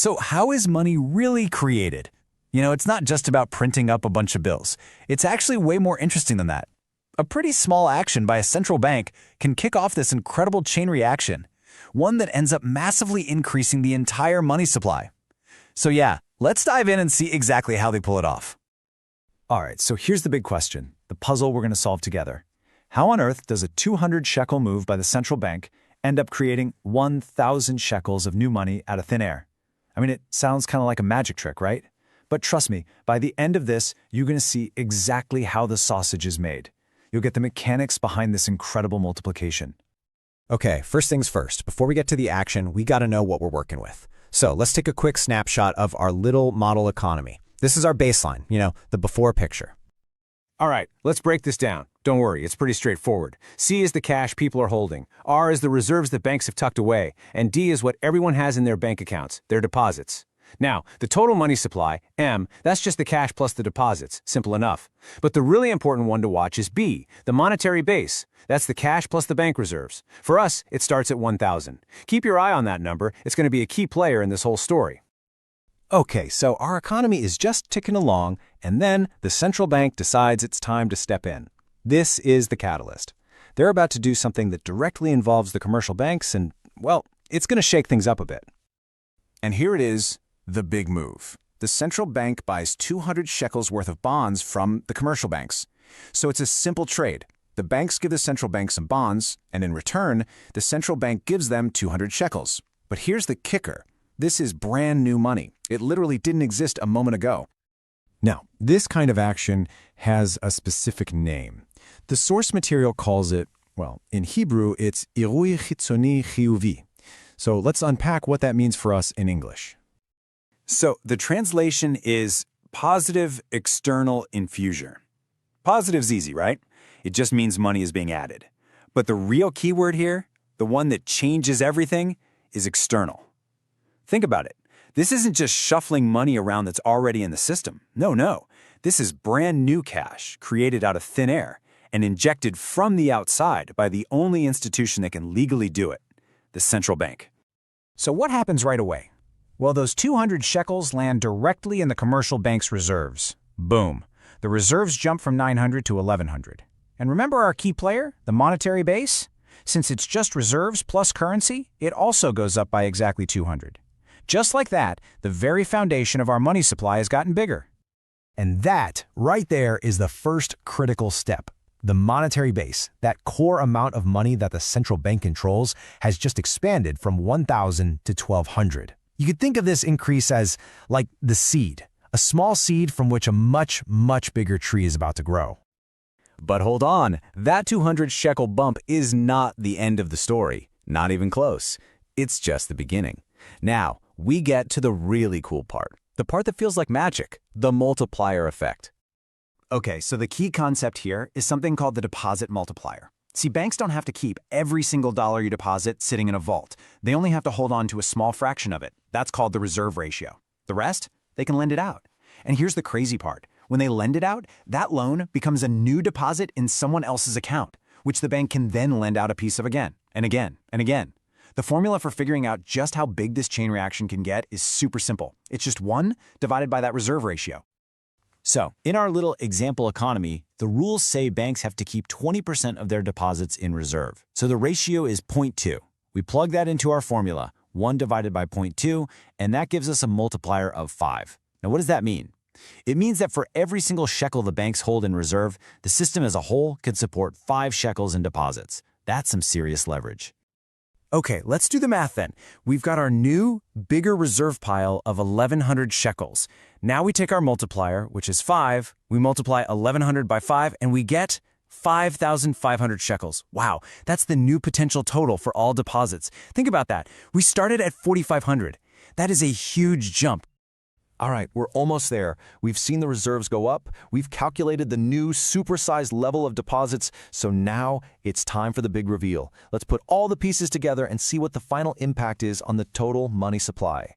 So how is money really created? It's not just about printing up a bunch of bills. It's actually way more interesting than that. A pretty small action by a central bank can kick off this incredible chain reaction, one that ends up massively increasing the entire money supply. So yeah, let's dive in and see exactly how they pull it off. All right, so here's the big question, the puzzle we're going to solve together. How on earth does a 200 shekel move by the central bank end up creating 1,000 shekels of new money out of thin air? I mean, it sounds kind of like a magic trick, right? But trust me, by the end of this, you're going to see exactly how the sausage is made. You'll get the mechanics behind this incredible multiplication. Okay, first things first. Before we get to the action, we got to know what we're working with. So let's take a quick snapshot of our little model economy. This is our baseline, the before picture. All right, let's break this down. Don't worry, it's pretty straightforward. C is the cash people are holding, R is the reserves that banks have tucked away, and D is what everyone has in their bank accounts, their deposits. Now, the total money supply, M, that's just the cash plus the deposits, simple enough. But the really important one to watch is B, the monetary base. That's the cash plus the bank reserves. For us, it starts at 1,000. Keep your eye on that number, it's going to be a key player in this whole story. Okay, so our economy is just ticking along, and then the central bank decides it's time to step in. This is the catalyst. They're about to do something that directly involves the commercial banks, and, well, it's going to shake things up a bit. And here it is, the big move. The central bank buys 200 shekels worth of bonds from the commercial banks. So it's a simple trade. The banks give the central bank some bonds, and in return, the central bank gives them 200 shekels. But here's the kicker. This is brand new money. It literally didn't exist a moment ago. Now, this kind of action has a specific name. The source material calls it, well, in Hebrew, it's irui chitzoni chiyuvi. So let's unpack what that means for us in English. So the translation is positive external infusion. Positive's easy, right? It just means money is being added. But the real keyword here, the one that changes everything, is external. Think about it. This isn't just shuffling money around that's already in the system. No. This is brand new cash created out of thin air and injected from the outside by the only institution that can legally do it, the central bank. So what happens right away? Well, those 200 shekels land directly in the commercial bank's reserves. Boom. The reserves jump from 900 to 1,100. And remember our key player, the monetary base? Since it's just reserves plus currency, it also goes up by exactly 200. Just like that, the very foundation of our money supply has gotten bigger. And that, right there, is the first critical step. The monetary base, that core amount of money that the central bank controls, has just expanded from 1,000 to 1,200. You could think of this increase as, like, the seed, a small seed from which a much, much bigger tree is about to grow. But hold on, that 200 shekel bump is not the end of the story. Not even close. It's just the beginning. Now, we get to the really cool part. The part that feels like magic, the multiplier effect. Okay, so the key concept here is something called the deposit multiplier. See, banks don't have to keep every single dollar you deposit sitting in a vault. They only have to hold on to a small fraction of it. That's called the reserve ratio. The rest, they can lend it out. And here's the crazy part. When they lend it out, that loan becomes a new deposit in someone else's account, which the bank can then lend out a piece of again, and again, and again. The formula for figuring out just how big this chain reaction can get is super simple. It's just 1 divided by that reserve ratio. So, in our little example economy, the rules say banks have to keep 20% of their deposits in reserve. So the ratio is 0.2. We plug that into our formula, 1 divided by 0.2, and that gives us a multiplier of 5. Now what does that mean? It means that for every single shekel the banks hold in reserve, the system as a whole can support 5 shekels in deposits. That's some serious leverage. Okay, let's do the math then. We've got our new, bigger reserve pile of 1,100 shekels. Now we take our multiplier, which is 5, we multiply 1,100 by 5, and we get 5,500 shekels. Wow, that's the new potential total for all deposits. Think about that. We started at 4,500. That is a huge jump. All right, we're almost there. We've seen the reserves go up. We've calculated the new supersized level of deposits. So now it's time for the big reveal. Let's put all the pieces together and see what the final impact is on the total money supply.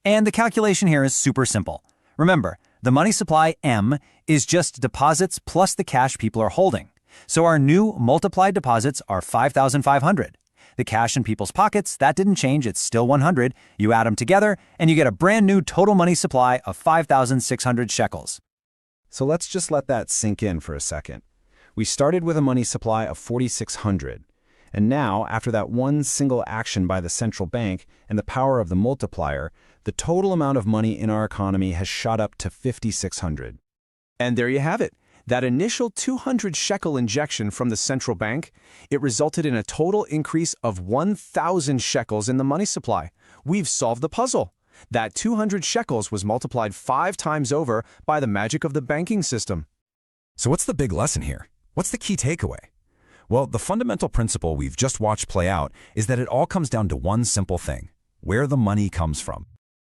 And the calculation here is super simple. Remember, the money supply, M, is just deposits plus the cash people are holding. So our new multiplied deposits are 5,500. The cash in people's pockets, that didn't change, it's still 100. You add them together, and you get a brand new total money supply of 5,600 shekels. So let's just let that sink in for a second. We started with a money supply of 4,600. And now, after that one single action by the central bank and the power of the multiplier, the total amount of money in our economy has shot up to 5,600. And there you have it. That initial 200 shekel injection from the central bank, it resulted in a total increase of 1,000 shekels in the money supply. We've solved the puzzle. That 200 shekels was multiplied 5 times over by the magic of the banking system. So what's the big lesson here? What's the key takeaway? Well, the fundamental principle we've just watched play out is that it all comes down to one simple thing: where the money comes from.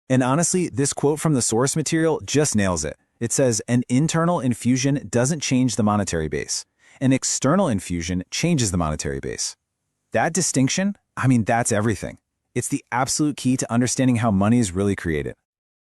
And honestly, this quote from the source material just nails it. It says, an internal infusion doesn't change the monetary base. An external infusion changes the monetary base. That distinction, that's everything. It's the absolute key to understanding how money is really created.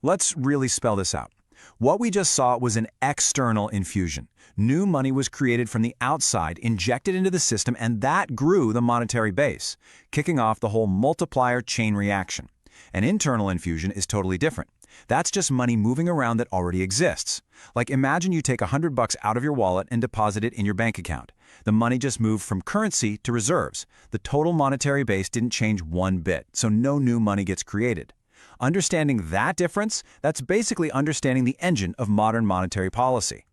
Let's really spell this out. What we just saw was an external infusion. New money was created from the outside, injected into the system, and that grew the monetary base, kicking off the whole multiplier chain reaction. An internal infusion is totally different. That's just money moving around that already exists. Like, imagine you take $100 out of your wallet and deposit it in your bank account. The money just moved from currency to reserves. The total monetary base didn't change one bit, so no new money gets created. Understanding that difference, that's basically understanding the engine of modern monetary policy.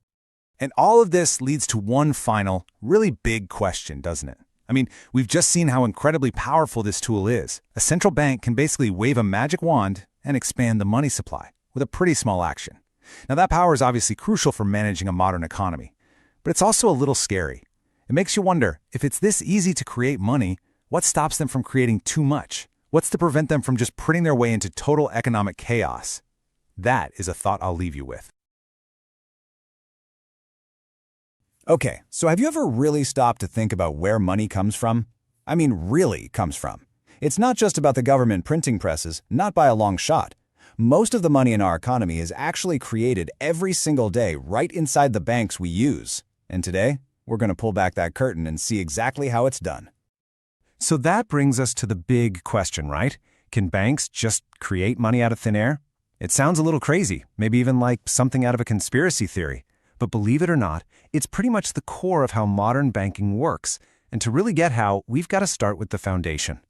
And all of this leads to one final, really big question, doesn't it? We've just seen how incredibly powerful this tool is. A central bank can basically wave a magic wand and expand the money supply with a pretty small action. Now, that power is obviously crucial for managing a modern economy, but it's also a little scary. It makes you wonder, if it's this easy to create money, what stops them from creating too much? What's to prevent them from just putting their way into total economic chaos? That is a thought I'll leave you with. Okay, so have you ever really stopped to think about where money comes from? Really comes from. It's not just about the government printing presses, not by a long shot. Most of the money in our economy is actually created every single day right inside the banks we use. And today, we're going to pull back that curtain and see exactly how it's done. So that brings us to the big question, right? Can banks just create money out of thin air? It sounds a little crazy, maybe even like something out of a conspiracy theory. But believe it or not, it's pretty much the core of how modern banking works. And to really get how, we've got to start with the foundation.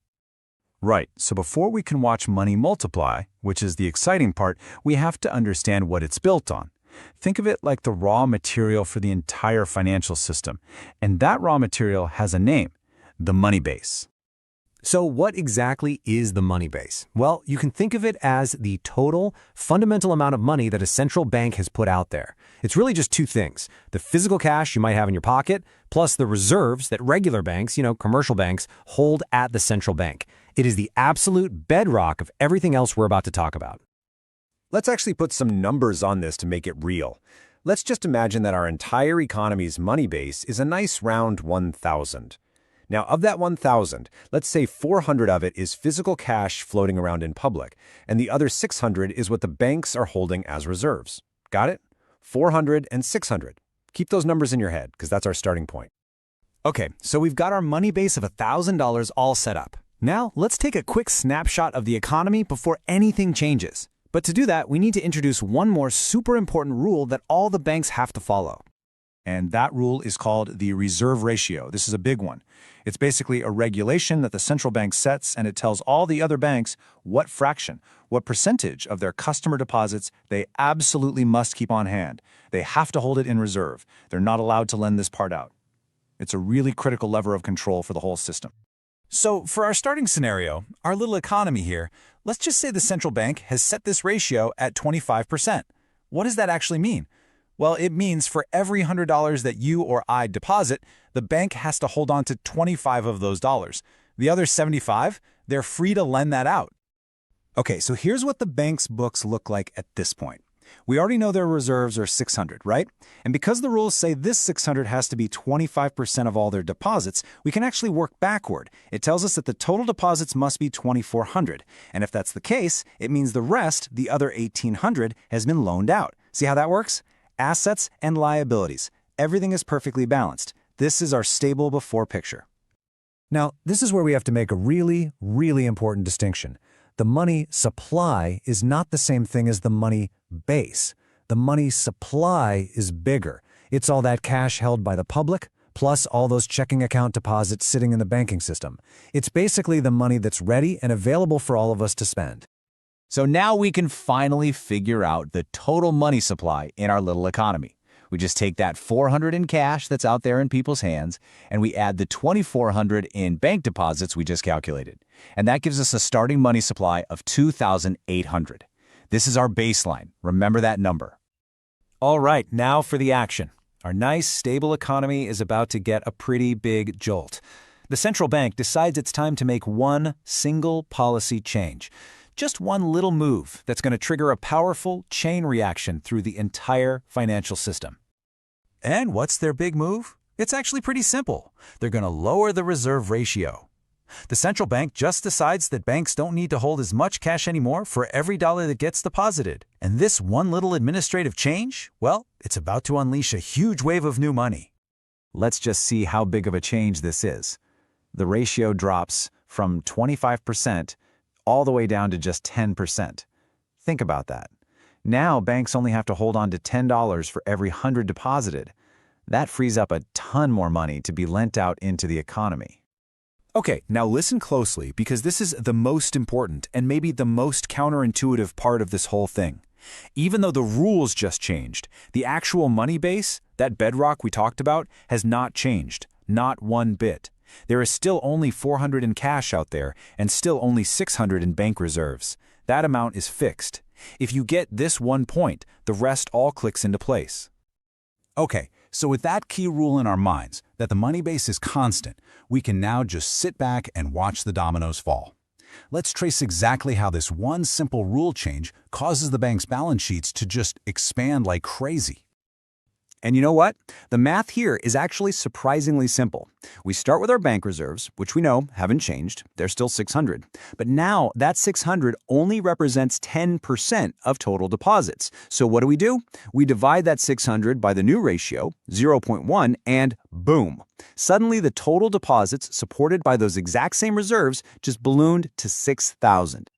Right, so before we can watch money multiply, which is the exciting part, we have to understand what it's built on. Think of it like the raw material for the entire financial system. And that raw material has a name: the money base. So what exactly is the money base? Well, you can think of it as the total, fundamental amount of money that a central bank has put out there. It's really just two things: the physical cash you might have in your pocket, plus the reserves that regular banks, commercial banks, hold at the central bank. It is the absolute bedrock of everything else we're about to talk about. Let's actually put some numbers on this to make it real. Let's just imagine that our entire economy's money base is a nice round 1,000. Now, of that 1,000, let's say 400 of it is physical cash floating around in public, and the other 600 is what the banks are holding as reserves. Got it? 400 and 600. Keep those numbers in your head, because that's our starting point. Okay, so we've got our money base of $1,000 all set up. Now, let's take a quick snapshot of the economy before anything changes. But to do that, we need to introduce one more super important rule that all the banks have to follow. And that rule is called the reserve ratio. This is a big one. It's basically a regulation that the central bank sets, and it tells all the other banks what fraction, what percentage of their customer deposits they absolutely must keep on hand. They have to hold it in reserve. They're not allowed to lend this part out. It's a really critical lever of control for the whole system. So for our starting scenario, our little economy here, let's just say the central bank has set this ratio at 25%. What does that actually mean? Well, it means for every $100 that you or I deposit, the bank has to hold on to 25 of those dollars. The other 75, they're free to lend that out. Okay, so here's what the bank's books look like at this point. We already know their reserves are 600, right? And because the rules say this 600 has to be 25% of all their deposits, we can actually work backward. It tells us that the total deposits must be 2,400. And if that's the case, it means the rest, the other 1,800, has been loaned out. See how that works? Assets and liabilities. Everything is perfectly balanced. This is our stable before picture. Now, this is where we have to make a really, really important distinction. The money supply is not the same thing as the money base. The money supply is bigger. It's all that cash held by the public, plus all those checking account deposits sitting in the banking system. It's basically the money that's ready and available for all of us to spend. So now we can finally figure out the total money supply in our little economy. We just take that $400 in cash that's out there in people's hands, and we add the $2,400 in bank deposits we just calculated. And that gives us a starting money supply of $2,800. This is our baseline. Remember that number. All right, now for the action. Our nice, stable economy is about to get a pretty big jolt. The central bank decides it's time to make one single policy change. Just one little move that's going to trigger a powerful chain reaction through the entire financial system. And what's their big move? It's actually pretty simple. They're going to lower the reserve ratio. The central bank just decides that banks don't need to hold as much cash anymore for every dollar that gets deposited. And this one little administrative change, well, it's about to unleash a huge wave of new money. Let's just see how big of a change this is. The ratio drops from 25% all the way down to just 10%. Think about that. Now banks only have to hold on to $10 for every 100 deposited. That frees up a ton more money to be lent out into the economy. Okay, now listen closely because this is the most important and maybe the most counterintuitive part of this whole thing. Even though the rules just changed, the actual money base, that bedrock we talked about, has not changed, not one bit. There is still only $400 in cash out there and still only $600 in bank reserves. That amount is fixed. If you get this one point, the rest all clicks into place. Okay, so with that key rule in our minds, that the money base is constant, we can now just sit back and watch the dominoes fall. Let's trace exactly how this one simple rule change causes the bank's balance sheets to just expand like crazy. And you know what? The math here is actually surprisingly simple. We start with our bank reserves, which we know haven't changed. They're still $600. But now that $600 only represents 10% of total deposits. So what do? We divide that $600 by the new ratio, 0.1, and boom. Suddenly the total deposits supported by those exact same reserves just ballooned to $6,000.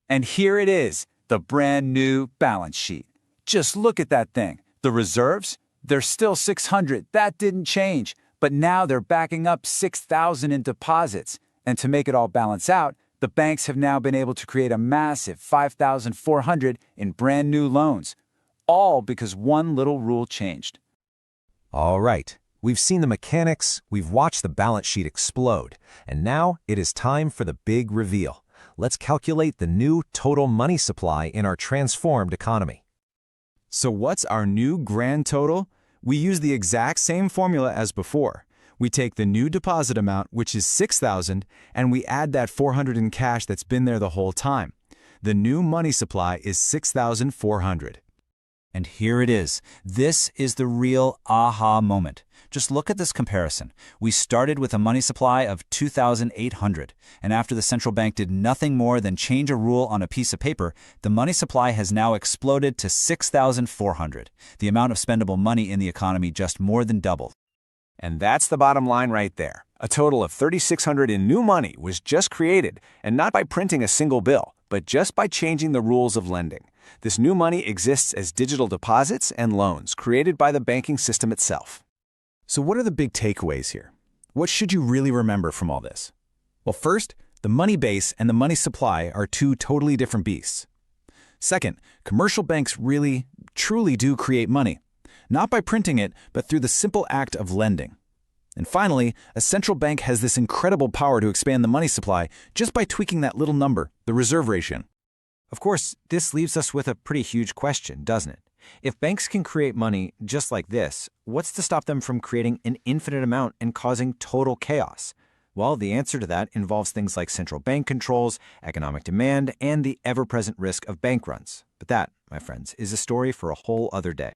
And here it is, the brand new balance sheet. Just look at that thing. The reserves? They're still $600. That didn't change. But now they're backing up $6,000 in deposits. And to make it all balance out, the banks have now been able to create a massive $5,400 in brand new loans. All because one little rule changed. All right, we've seen the mechanics, we've watched the balance sheet explode, and now it is time for the big reveal. Let's calculate the new total money supply in our transformed economy. So what's our new grand total? We use the exact same formula as before. We take the new deposit amount, which is $6,000, and we add that $400 in cash that's been there the whole time. The new money supply is $6,400. And here it is. This is the real aha moment. Just look at this comparison. We started with a money supply of $2,800, and after the central bank did nothing more than change a rule on a piece of paper, the money supply has now exploded to $6,400. The amount of spendable money in the economy just more than doubled. And that's the bottom line right there. A total of $3,600 in new money was just created, and not by printing a single bill, but just by changing the rules of lending. This new money exists as digital deposits and loans created by the banking system itself. So what are the big takeaways here? What should you really remember from all this? Well, first, the money base and the money supply are two totally different beasts. Second, commercial banks really, truly do create money, not by printing it, but through the simple act of lending. And finally, a central bank has this incredible power to expand the money supply just by tweaking that little number, the reserve ratio. Of course, this leaves us with a pretty huge question, doesn't it? If banks can create money just like this, what's to stop them from creating an infinite amount and causing total chaos? Well, the answer to that involves things like central bank controls, economic demand, and the ever-present risk of bank runs. But that, my friends, is a story for a whole other day.